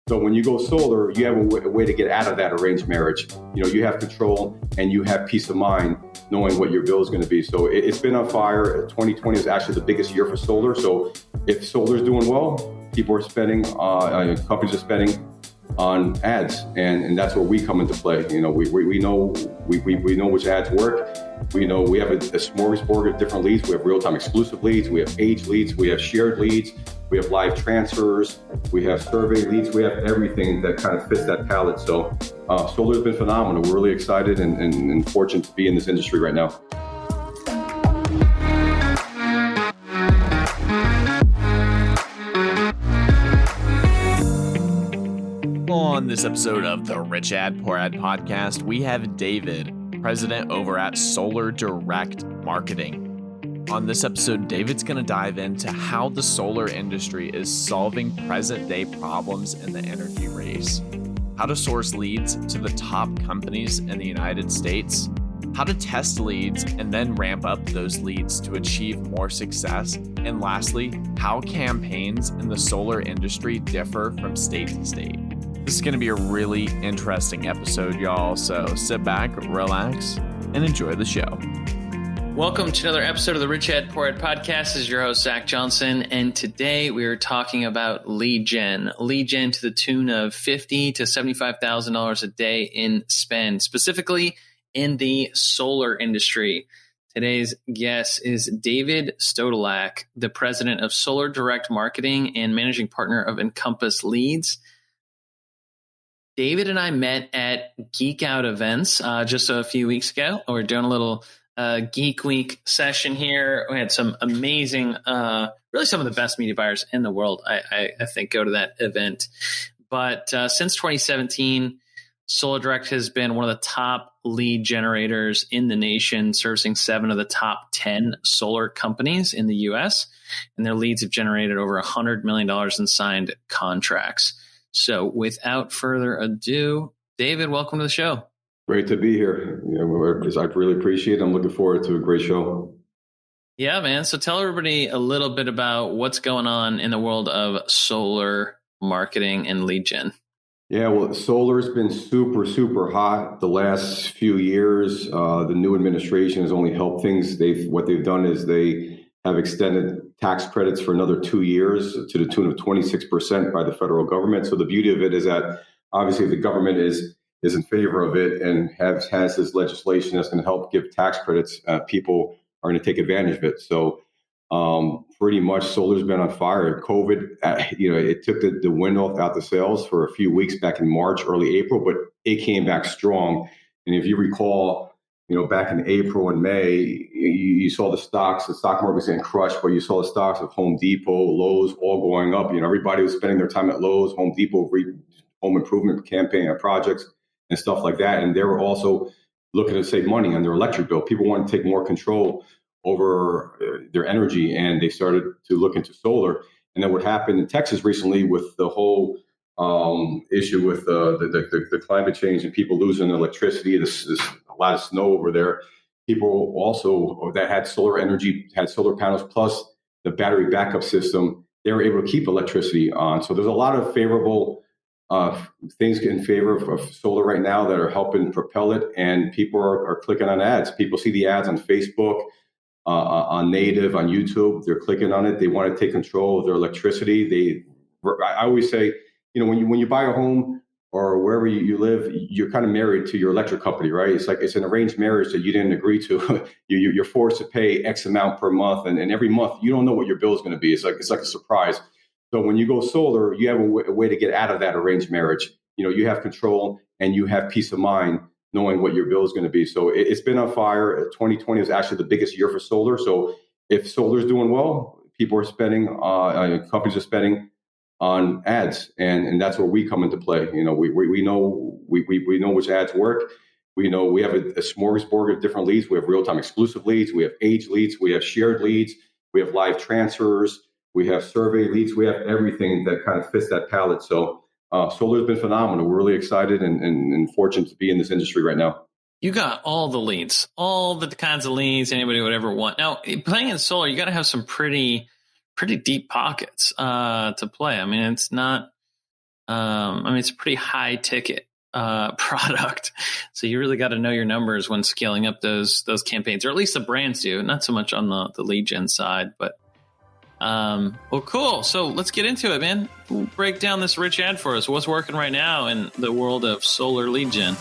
So when you go solar, you have a way to get out of that arranged marriage. You have control and you have peace of mind knowing what your bill is going to be. So it's been on fire. 2020 is actually the biggest year for solar. So if solar is doing well, people are spending, companies are spending on ads, and that's where we come into play. We know which ads work. We know we have a smorgasbord of different leads. We have real-time exclusive leads. We have age leads. We have shared leads. We have live transfers. We have survey leads. We have everything that kind of fits that palette. So solar has been phenomenal. We're really excited and fortunate to be in this industry right now. On this episode of the Rich Ad Poor Ad podcast, we have David, president over at SolarDirect Marketing. On this episode, David's going to dive into how the solar industry is solving present-day problems in the energy race, how to source leads to the top companies in the United States, how to test leads and then ramp up those leads to achieve more success, and lastly, how campaigns in the solar industry differ from state to state. This is going to be a really interesting episode, y'all, so sit back, relax, and enjoy the show. Welcome to another episode of the Rich Ad Poor Ad podcast. This is your host, Zach Johnson, and today we are talking about lead gen to the tune of $50,000 to $75,000 a day in spend, specifically in the solar industry. Today's guest is David Stodolak, the president of SolarDirect Marketing and managing partner of Encompass Leads. David and I met at Geek Out events just a few weeks ago. We're doing a little Geek Week session here. We had some amazing, really some of the best media buyers in the world, I think, go to that event. But since 2017, SolarDirect has been one of the top lead generators in the nation, servicing 7 of the top 10 solar companies in the U.S. And their leads have generated over $100 million in signed contracts. So without further ado, David, welcome to the show. Great to be here. I really appreciate it. I'm looking forward to a great show. Yeah, man. So tell everybody a little bit about what's going on in the world of solar marketing and lead gen. Yeah, well, solar's been super, super hot the last few years. The new administration has only helped things. What they've done is they have extended tax credits for another 2 years to the tune of 26% by the federal government. So the beauty of it is that obviously the government is in favor of it and has this legislation that's going to help give tax credits. People are going to take advantage of it. So pretty much solar's been on fire. COVID, it took the wind out the sails for a few weeks back in March, early April, but it came back strong. And if you recall, back in April and May, you saw the stock market was getting crushed, but you saw the stocks of Home Depot, Lowe's, all going up. Everybody was spending their time at Lowe's, Home Depot, home improvement campaign projects and stuff like that. And they were also looking to save money on their electric bill. People wanted to take more control over their energy, and they started to look into solar. And then what happened in Texas recently with the whole issue with the climate change and people losing electricity, this a lot of snow over there. People also that had solar energy, had solar panels plus the battery backup system, they were able to keep electricity on. So there's a lot of favorable things in favor of solar right now that are helping propel it, and people are clicking on ads. People see the ads on Facebook, on native, on YouTube. They're clicking on it. They want to take control of their electricity. I always say, when you buy a home or wherever you live, you're kind of married to your electric company, right? It's like it's an arranged marriage that you didn't agree to. You're forced to pay X amount per month, and every month you don't know what your bill is going to be. It's like a surprise. So when you go solar, you have a way to get out of that arranged marriage. You have control and you have peace of mind knowing what your bill is going to be. So it's been on fire. 2020 is actually the biggest year for solar. So if solar is doing well, people are spending, companies are spending on ads, and that's where we come into play. We know which ads work. We know we have a smorgasbord of different leads. We have real-time exclusive leads. We have age leads. We have shared leads. We have live transfers. We have survey leads. We have everything that kind of fits that palette. So solar has been phenomenal. We're really excited and fortunate to be in this industry right now. You got all the leads, all the kinds of leads anybody would ever want. Now, playing in solar, you got to have some pretty deep pockets to play. I mean, it's not I mean, it's a pretty high ticket product. So you really got to know your numbers when scaling up those campaigns, or at least the brands do, not so much on the lead gen side, but well, cool. So let's get into it, man. Break down this rich ad for us. What's working right now in the world of solar lead gen?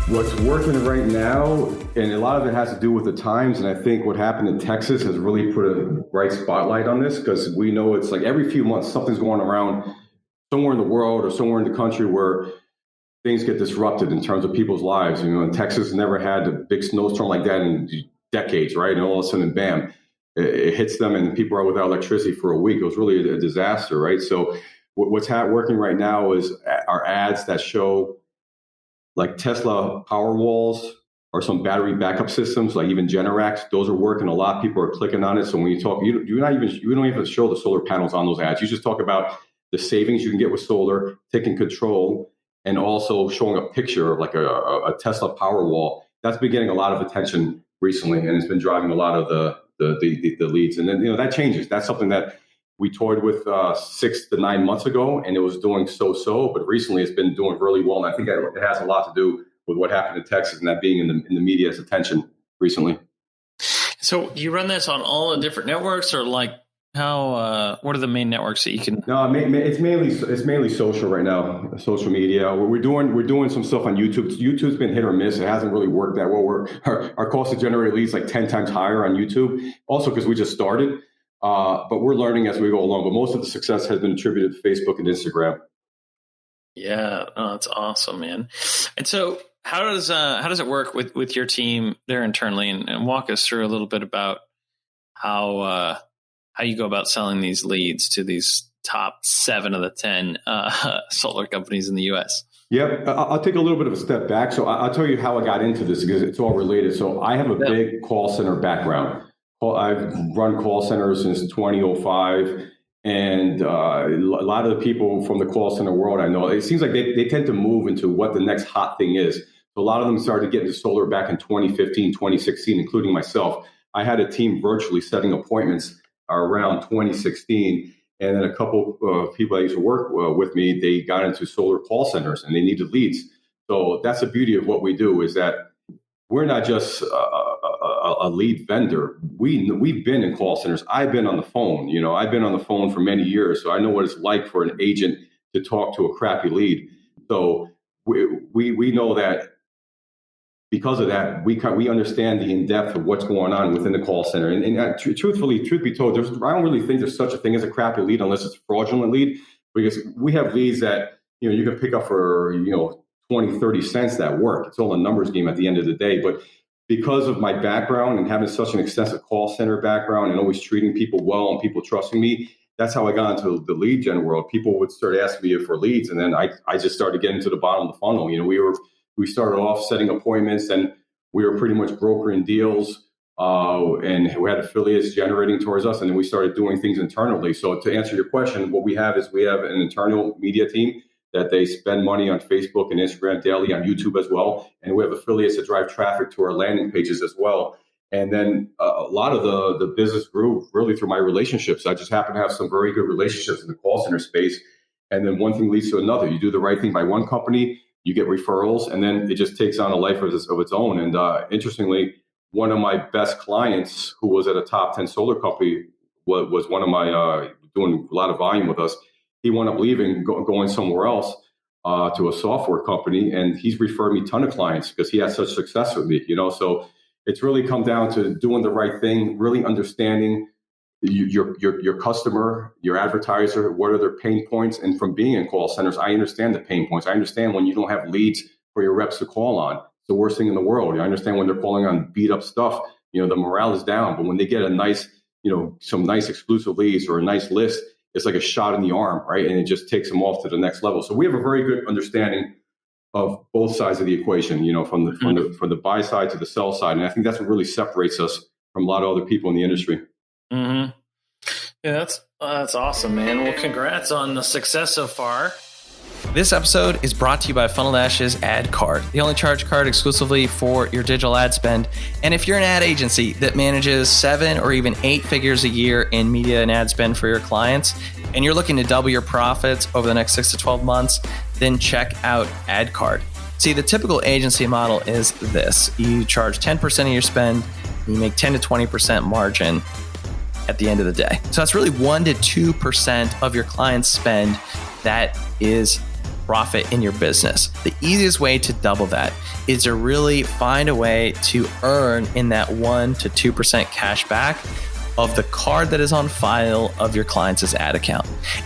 What's working right now, and a lot of it has to do with the times, and I think what happened in Texas has really put a bright spotlight on this, because we know it's like every few months something's going around somewhere in the world or somewhere in the country where things get disrupted in terms of people's lives. You know, and Texas never had a big snowstorm like that in decades, right? And all of a sudden, bam, it hits them and people are without electricity for a week. It was really a disaster, right? So what's working right now is our ads that show like Tesla power walls or some battery backup systems, like even Generacs. Those are working a lot. People are clicking on it. So when you talk, you don't even show the solar panels on those ads. You just talk about the savings you can get with solar, taking control, and also showing a picture of like a Tesla power wall. That's been getting a lot of attention recently, and it's been driving a lot of the leads. And then, you know, that changes. That's something that we toyed with 6 to 9 months ago, and it was doing so-so, but recently it's been doing really well. And I think it has a lot to do with what happened in Texas and that being in the media's attention recently. So you run this on all the different networks, or like how? What are the main networks that you can? No, it's mainly social right now, social media. We're doing some stuff on YouTube. YouTube's been hit or miss. It hasn't really worked that well. Our cost to generate leads like 10 times higher on YouTube, also because we just started. But we're learning as we go along. But most of the success has been attributed to Facebook and Instagram. Yeah, that's awesome, man. And so, how does it work with your team there internally? And walk us through a little bit about how you go about selling these leads to these top 7 of the 10 solar companies in the U.S. Yep, I'll take a little bit of a step back. So I'll tell you how I got into this because it's all related. So I have a big call center background. I've run call centers since 2005, and a lot of the people from the call center world I know, it seems like they tend to move into what the next hot thing is. So a lot of them started getting into solar back in 2015, 2016, including myself. I had a team virtually setting appointments around 2016, and then a couple of people I used to work with me, they got into solar call centers and they needed leads. So that's the beauty of what we do, is that we're not just a lead vendor. We've been in call centers. I've been on the phone. You know, I've been on the phone for many years, so I know what it's like for an agent to talk to a crappy lead. So we know that because of that, we understand the in-depth of what's going on within the call center. And truthfully, truth be told, I don't really think there's such a thing as a crappy lead unless it's a fraudulent lead, because we have leads that, you know, you can pick up for, you know, 20, 30 cents that work. It's all a numbers game at the end of the day. But because of my background and having such an extensive call center background and always treating people well and people trusting me, that's how I got into the lead gen world. People would start asking me for leads, and then I just started getting to the bottom of the funnel. You know, we started off setting appointments, and we were pretty much brokering deals, and we had affiliates generating towards us, and then we started doing things internally. So to answer your question, what we have is we have an internal media team that they spend money on Facebook and Instagram daily, on YouTube as well. And we have affiliates that drive traffic to our landing pages as well. And then a lot of the business grew really through my relationships. I just happen to have some very good relationships in the call center space. And then one thing leads to another. You do the right thing by one company, you get referrals, and then it just takes on a life of its own. And interestingly, one of my best clients, who was at a top 10 solar company, was one of my doing a lot of volume with us. He wound up leaving, going somewhere else to a software company, and he's referred me a ton of clients because he had such success with me. You know, so it's really come down to doing the right thing, really understanding your customer, your advertiser, what are their pain points, and from being in call centers, I understand the pain points. I understand when you don't have leads for your reps to call on. It's the worst thing in the world. I understand when they're calling on beat up stuff. You know, the morale is down, but when they get a nice, you know, some nice exclusive leads or a nice list, it's like a shot in the arm, right? And it just takes them off to the next level. So we have a very good understanding of both sides of the equation, you know, from the buy side to the sell side. And I think that's what really separates us from a lot of other people in the industry. Mm-hmm. Yeah, that's awesome, man. Well, congrats on the success so far. This episode is brought to you by Funnel Dash's Ad Card, the only charge card exclusively for your digital ad spend. And if you're an ad agency that manages 7 or even 8 figures a year in media and ad spend for your clients, and you're looking to double your profits over the next 6 to 12 months, then check out Ad Card. See, the typical agency model is this. You charge 10% of your spend, and you make 10 to 20% margin at the end of the day. So that's really 1 to 2% of your client's spend that is profit in your business. The easiest way to double that is to really find a way to earn in that 1 to 2% cash back of the card that is on file of your client's ad account.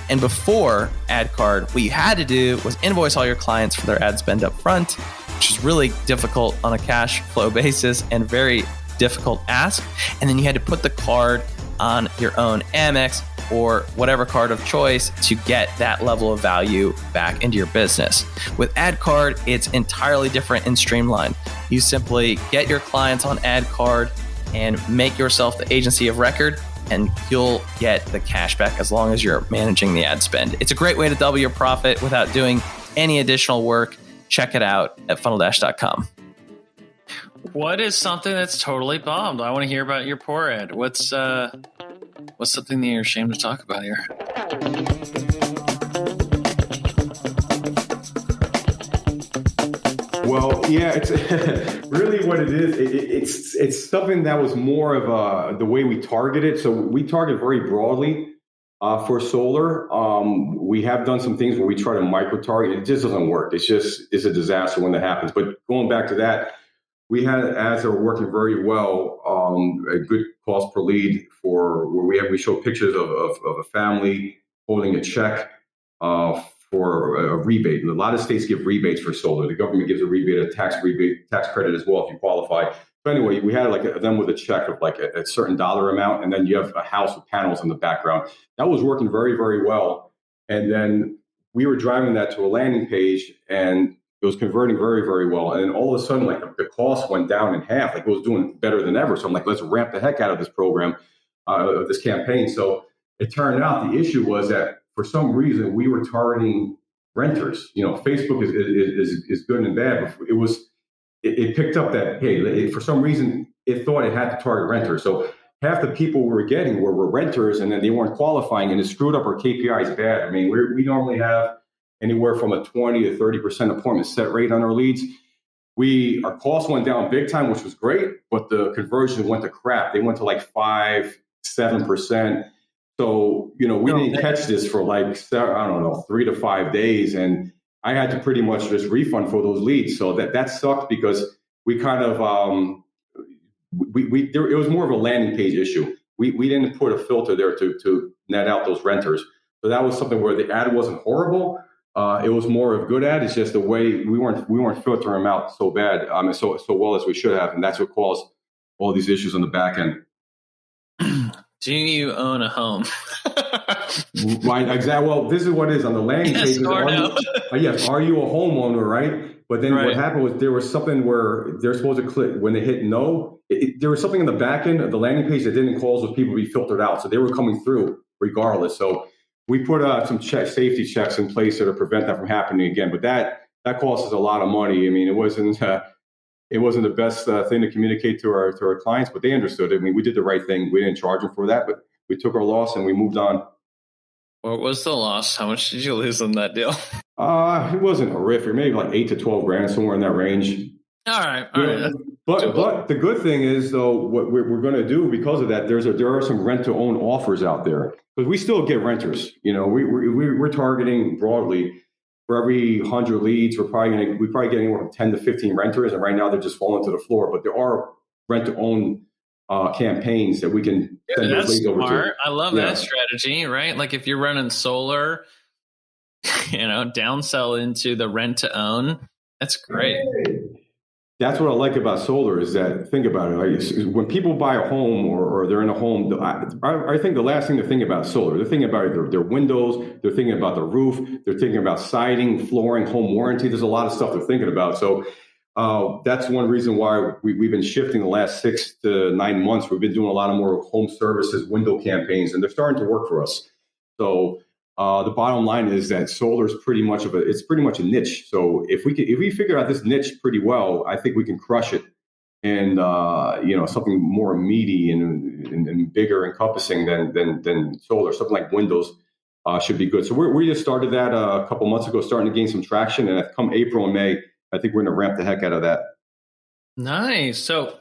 And before Ad Card, what you had to do was invoice all your clients for their ad spend up front, which is really difficult on a cash flow basis and very difficult ask. And then you had to put the card on your own Amex or whatever card of choice to get that level of value back into your business. With Ad Card, it's entirely different and streamlined. You simply get your clients on Ad Card and make yourself the agency of record, and you'll get the cash back as long as you're managing the ad spend. It's a great way to double your profit without doing any additional work. Check it out at funneldash.com. What is something that's totally bombed? I want to hear about your poor ad. What's something that you're ashamed to talk about here? Well, yeah, it's really what it is. It's something that was more of the way we target it. So we target very broadly for solar. We have done some things where we try to micro target. It just doesn't work. It's a disaster when that happens. But going back to that, we had ads that were working very well, a good cost per lead for where we show pictures of a family holding a check for a rebate. And a lot of states give rebates for solar. The government gives a rebate, a tax credit as well if you qualify. So anyway, we had them with a check of a certain dollar amount, and then you have a house with panels in the background. That was working very, very well. And then we were driving that to a landing page, and it was converting very, very well. And then all of a sudden, the cost went down in half. It was doing better than ever. So I'm like, let's ramp the heck out of this program, of this campaign. So it turned out the issue was that for some reason we were targeting renters. Facebook is good and bad. But it picked up that, hey, for some reason it thought it had to target renters. So half the people we were getting were renters, and then they weren't qualifying, and it screwed up our KPIs bad. I mean, we normally have anywhere from a 20 to 30% appointment set rate on our leads. Our costs went down big time, which was great, but the conversions went to crap. They went to 5-7%. So, we didn't catch this for 3 to 5 days. And I had to pretty much just refund for those leads. So that sucked because we kind of, it was more of a landing page issue. We didn't put a filter there to net out those renters. So that was something where the ad wasn't horrible. It was more of a good ad. It's just the way we weren't filtering them out so bad, so well as we should have. And that's what caused all these issues on the back end. Do you own a home? Right, exactly. Well, this is what it is on the landing page. Yes, are you a homeowner, right? But then what happened was there was something where they're supposed to click when they hit no. There was something in the back end of the landing page that didn't cause those people to be filtered out, so they were coming through regardless. So we put some safety checks in place to prevent that from happening again. But that cost us a lot of money. I mean, it wasn't the best thing to communicate to our clients, but they understood it. I mean, we did the right thing. We didn't charge them for that, but we took our loss and we moved on. What was the loss? How much did you lose on that deal? It wasn't horrific. Maybe $8 to $12,000, somewhere in that range. All right. But the good thing is, though, what we're going to do because of that, there are some rent-to-own offers out there because we still get renters. We're targeting broadly. For every 100 leads, we're probably getting anywhere from 10 to 15 renters, and right now they're just falling to the floor. But there are rent-to-own campaigns that we can send those leads over to. I love that strategy, right? Like if you're running solar, downsell into the rent-to-own. That's great. That's what I like about solar is that, think about it, when people buy a home or they're in a home, I think the last thing they're thinking about is solar. They're thinking about their windows, they're thinking about the roof, they're thinking about siding, flooring, home warranty. There's a lot of stuff they're thinking about. So that's one reason why we've been shifting the last 6 to 9 months. We've been doing a lot of more home services, window campaigns, and they're starting to work for us. So The bottom line is that solar is pretty much a niche. So if we figure out this niche pretty well, I think we can crush it. And something more meaty and bigger, encompassing than solar, something like Windows should be good. So we just started that a couple months ago, starting to gain some traction. And come April and May, I think we're going to ramp the heck out of that. Nice. So,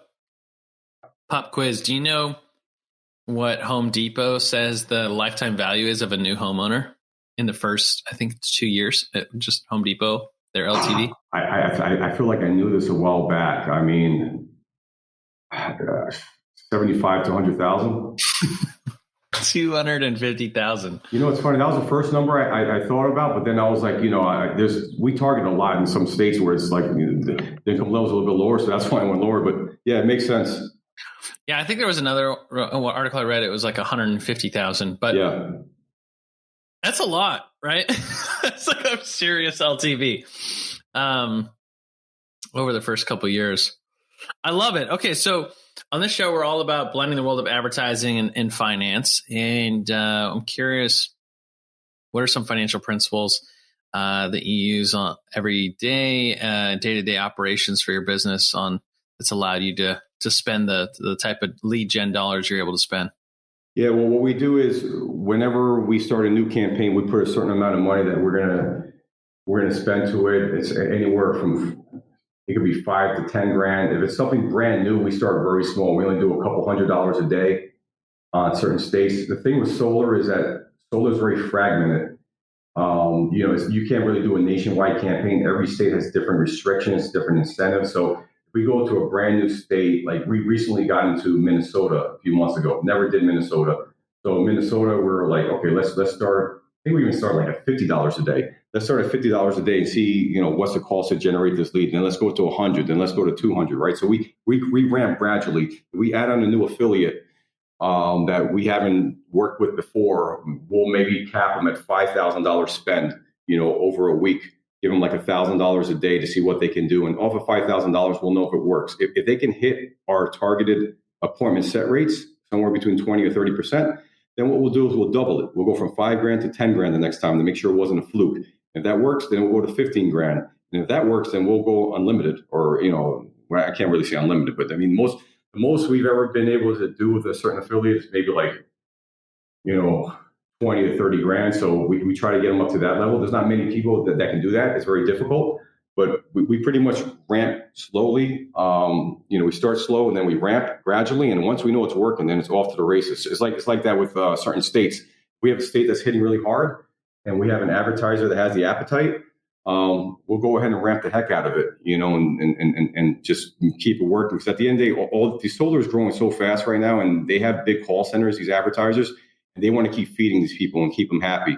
pop quiz: do you know what Home Depot says the lifetime value is of a new homeowner in the first, I think, 2 years? Just Home Depot, their LTV. I feel like I knew this a while back. I mean, 75 to 100,000. 250,000. It's funny. That was the first number I thought about, but then I was like, we target a lot in some states where it's like the income level is a little bit lower, so that's why I went lower. But yeah, it makes sense. Yeah, I think there was another article I read. It was like 150,000, but yeah, that's a lot, right? That's like a serious LTV over the first couple of years. I love it. Okay, so on this show, we're all about blending the world of advertising and finance. And I'm curious, what are some financial principles that you use on every day, day-to-day operations for your business that's allowed you to spend the type of lead gen dollars you're able to spend? Yeah, well, what we do is whenever we start a new campaign, we put a certain amount of money that we're gonna spend to it. It's anywhere from, it could be $5 to $10,000. If it's something brand new, we start very small. We only do a couple $100s a day in certain states. The thing with solar is that solar is very fragmented. You can't really do a nationwide campaign. Every state has different restrictions, different incentives. So if we go to a brand new state, like we recently got into Minnesota a few months ago, never did Minnesota. So Minnesota, we're like, okay, let's start. I think we even start like at $50 a day. Let's start at $50 a day and see, what's the cost to generate this lead. Then let's go to 100. Then let's go to 200. Right. So we ramp gradually. We add on a new affiliate that we haven't worked with before. We'll maybe cap them at $5,000 spend, over a week. Give them like $1,000 a day to see what they can do. And off of $5,000, we'll know if it works. If they can hit our targeted appointment set rates, somewhere between 20 or 30%, then what we'll do is we'll double it. We'll go from $5,000 to $10,000 the next time to make sure it wasn't a fluke. If that works, then we'll go to $15,000. And if that works, then we'll go unlimited, or, I can't really say unlimited, but I mean, the most we've ever been able to do with a certain affiliate is maybe like, 20 to 30 grand. So we try to get them up to that level. There's not many people that can do that. It's very difficult, but we pretty much ramp slowly. We start slow and then we ramp gradually. And once we know it's working, then it's off to the races. It's like that with certain states. We have a state that's hitting really hard and we have an advertiser that has the appetite. We'll go ahead and ramp the heck out of it, and just keep it working. Because at the end of the day, all the solar is growing so fast right now, and they have big call centers, these advertisers, and they want to keep feeding these people and keep them happy.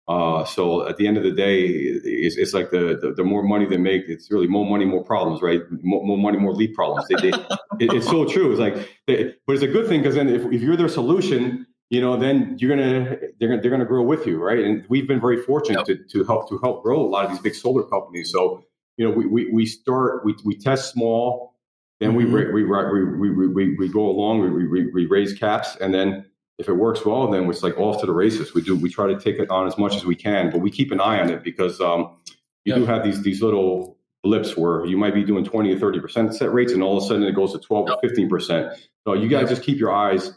So at the end of the day, it's like the more money they make, it's really more money, more problems, right? More money, more lead problems. It's so true. It's like, but it's a good thing because then if you're their solution, then they're gonna grow with you, right? And we've been very fortunate to help grow a lot of these big solar companies. So we test small, then we go along, we raise caps, and then if it works well, then it's like off to the races. We try to take it on as much as we can, but we keep an eye on it because you do have these little blips where you might be doing 20 or 30% set rates, and all of a sudden it goes to 12 or 15%. So you got to just keep your eyes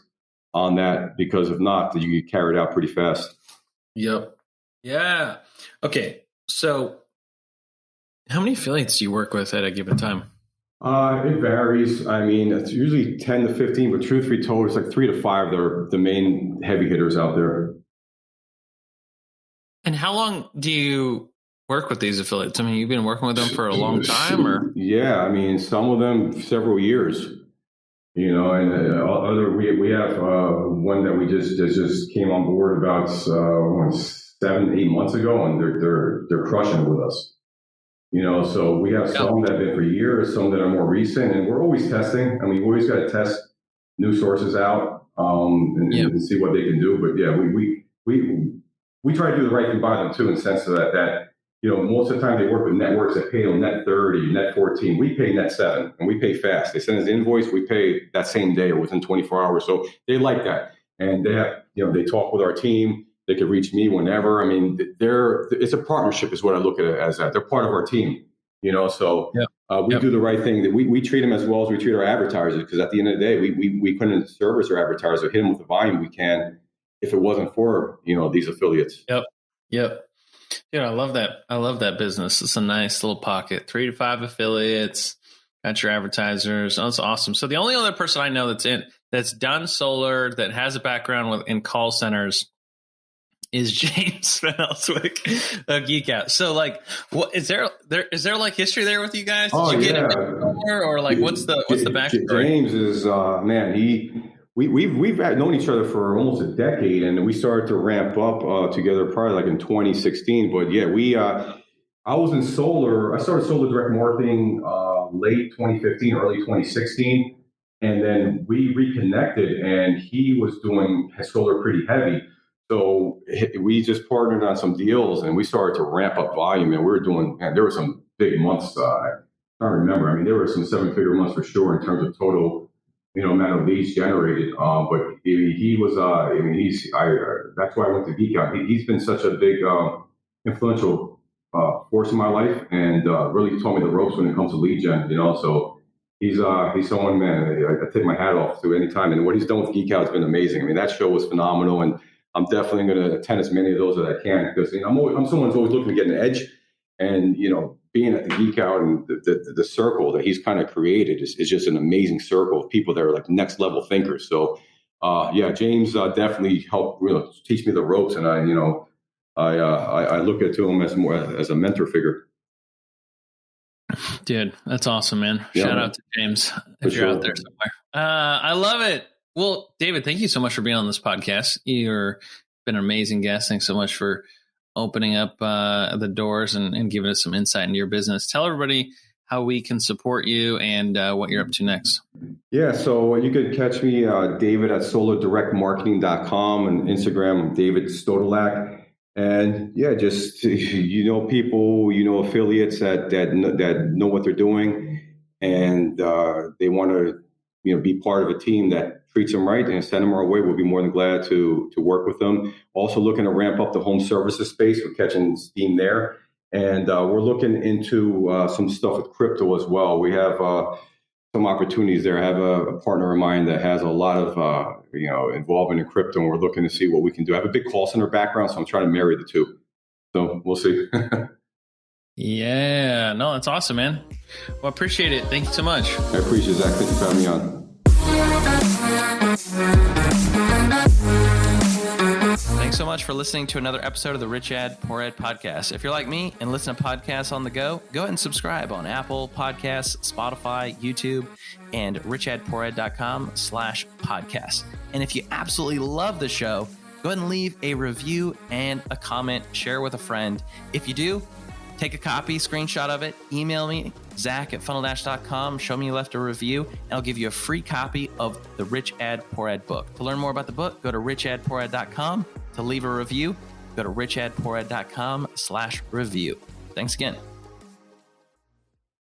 on that, because if not, you get carried out pretty fast. Yep. Yeah. Okay. So how many affiliates do you work with at a given time? It varies. I mean, it's usually 10 to 15, but truth be told, it's like 3 to 5. They're the main heavy hitters out there. And how long do you work with these affiliates? I mean, you've been working with them for a long time, or? Yeah. I mean, some of them several years. And we have one that we just came on board about 7-8 months ago, and they're crushing it with us. So we have some that have been for years, some that are more recent, and we're always testing. I mean, we always got to test new sources out and see what they can do. But yeah, we try to do the right thing by them too, in the sense of that most of the time they work with networks that pay on net 30, net 14. We pay net 7, and we pay fast. They send us an invoice, we pay that same day or within 24 hours. So they like that. And they have, they talk with our team. They could reach me whenever. I mean, it's a partnership is what I look at it as. That they're part of our team, so we do the right thing. That we treat them as well as we treat our advertisers, because at the end of the day, we couldn't service our advertiser, hit them with the volume we can if it wasn't for, these affiliates. Yep. Dude, I love that business. It's a nice little pocket. 3 to 5 affiliates, got your advertisers. Oh, that's awesome. So the only other person I know that's done solar, that has a background in call centers, is James Van Elswick of Geek Out. So, like, what is there like history there with you guys? Did you get it or like what's the backstory? James is man. We've known each other for almost a decade, and we started to ramp up together probably like in 2016. But yeah, I was in solar. I started SolarDirect marketing late 2015, early 2016, and then we reconnected. And he was doing solar pretty heavy. So we just partnered on some deals, and we started to ramp up volume. And we were doing, there were some big months. I can't remember. I mean, there were some 7-figure months for sure in terms of total, amount of leads generated. But he was, that's why I went to Geek Out. He's been such a big, influential force in my life, and really taught me the ropes when it comes to lead gen. So he's someone, man, I take my hat off to any time. And what he's done with Geek Out has been amazing. I mean, that show was phenomenal, and I'm definitely going to attend as many of those as I can, because I'm someone who's always looking to get an edge, and being at the Geek Out and the circle that he's kind of created is just an amazing circle of people that are like next level thinkers. So James definitely helped teach me the ropes, and I look at him as more as a mentor figure. Dude, that's awesome, man. Shout out to James if you're out there somewhere. I love it. Well, David, thank you so much for being on this podcast. You've been an amazing guest. Thanks so much for opening up the doors and giving us some insight into your business. Tell everybody how we can support you and what you're up to next. Yeah, so you could catch me, David, at SolarDirectMarketing.com, and Instagram, David Stodolak. And yeah, just, people, affiliates that know what they're doing, and they want to, be part of a team that treats them right and send them our way. We'll be more than glad to work with them. Also looking to ramp up the home services space. We're catching steam there. And we're looking into some stuff with crypto as well. We have some opportunities there. I have a partner of mine that has a lot of, involvement in crypto, and we're looking to see what we can do. I have a big call center background, so I'm trying to marry the two. So we'll see. Yeah, no, that's awesome, man. Well, I appreciate it. Thank you so much. I appreciate it, Zach. Thank you for having me on. Thanks so much for listening to another episode of the Rich Ad Poor Ad podcast. If you're like me and listen to podcasts on the go ahead and subscribe on Apple Podcasts, Spotify, YouTube, and richadpoorad.com/podcast. And if you absolutely love the show, go ahead and leave a review and a comment, share with a friend. If you do, take a copy, screenshot of it, email me, Zach@funneldash.com, show me you left a review, and I'll give you a free copy of the Rich Ad Poor Ad book. To learn more about the book, go to richadpoorad.com. To leave a review, go to richadpoorad.com/review. Thanks again.